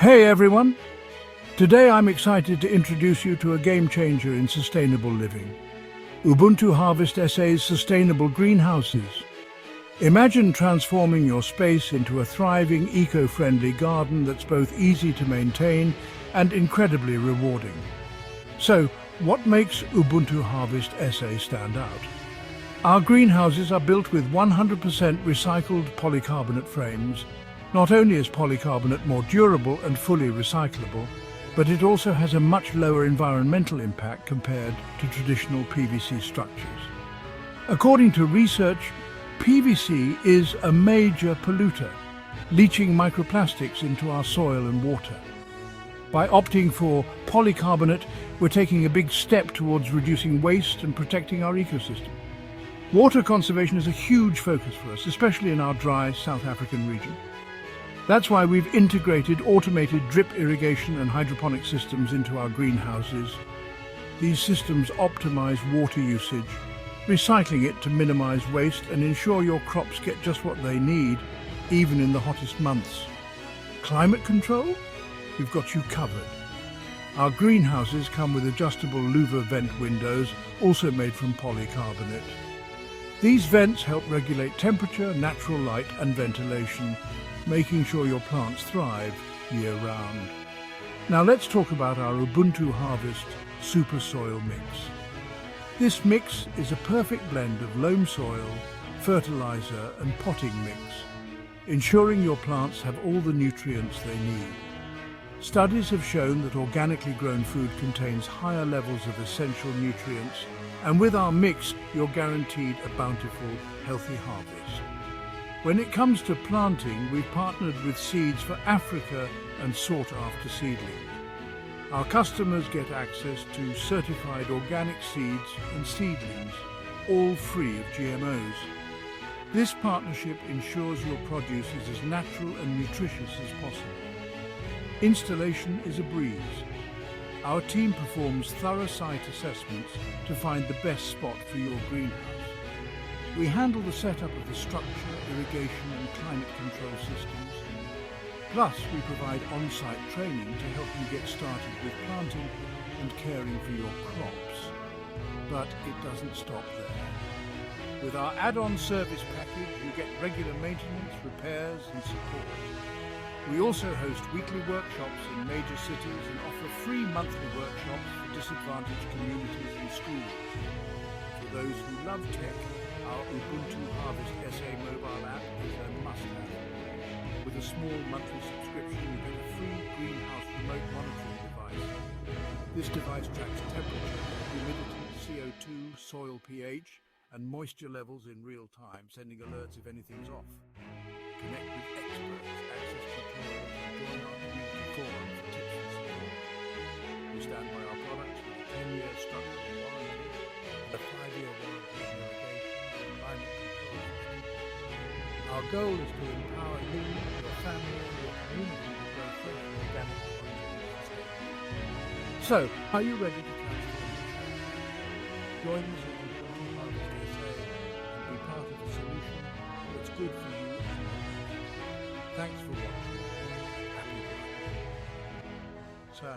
Hey everyone! Today I'm excited to introduce you to a game changer in sustainable living. Ubuntu Harvest SA's sustainable greenhouses. Imagine transforming your space into a thriving, eco-friendly garden that's both easy to maintain and incredibly rewarding. So, what makes Ubuntu Harvest SA stand out? Our greenhouses are built with 100% recycled polycarbonate frames. Not only is polycarbonate more durable and fully recyclable, but it also has a much lower environmental impact compared to traditional PVC structures. According to research, PVC is a major polluter, leaching microplastics into our soil and water. By opting for polycarbonate, we're taking a big step towards reducing waste and protecting our ecosystem. Water conservation is a huge focus for us, especially in our dry South African region. That's why we've integrated automated drip irrigation and hydroponic systems into our greenhouses. These systems optimize water usage, recycling it to minimize waste and ensure your crops get just what they need, even in the hottest months. Climate control? We've got you covered. Our greenhouses come with adjustable louver vent windows, also made from polycarbonate. These vents help regulate temperature, natural light and ventilation, making sure your plants thrive year-round. Now let's talk about our Ubuntu Harvest Super Soil Mix. This mix is a perfect blend of loam soil, fertilizer and potting mix, ensuring your plants have all the nutrients they need. Studies have shown that organically grown food contains higher levels of essential nutrients, and with our mix, you're guaranteed a bountiful, healthy harvest. When it comes to planting, we've partnered with Seeds for Africa and sought-after seedlings. Our customers get access to certified organic seeds and seedlings, all free of GMOs. This partnership ensures your produce is as natural and nutritious as possible. Installation is a breeze. Our team performs thorough site assessments to find the best spot for your greenhouse. We handle the setup of the structure, irrigation and climate control systems. Plus, we provide on-site training to help you get started with planting and caring for your crops. But it doesn't stop there. With our add-on service package, you get regular maintenance, repairs and support. We also host weekly workshops in major cities and offer free monthly workshops for disadvantaged communities and schools. For those who love tech, our Ubuntu Harvest SA mobile app is a must-have. With a small monthly subscription, you get a free greenhouse remote monitoring device. This device tracks temperature, humidity, CO2, soil pH, and moisture levels in real time, sending alerts if anything's off. Connect with experts, access tutorials, and join our community forum for tips and support. We stand by our products with a 10-year structural warranty and a 5-year warranty on irrigation and climate control. Our goal is to empower you, your family, and your community to grow fresh and organic produce sustainably. So, are you ready to transform your family? Join us at Ubuntu Harvest SA and be part of a solution that's good for you and yours. Thanks for watching. Happy growing. So,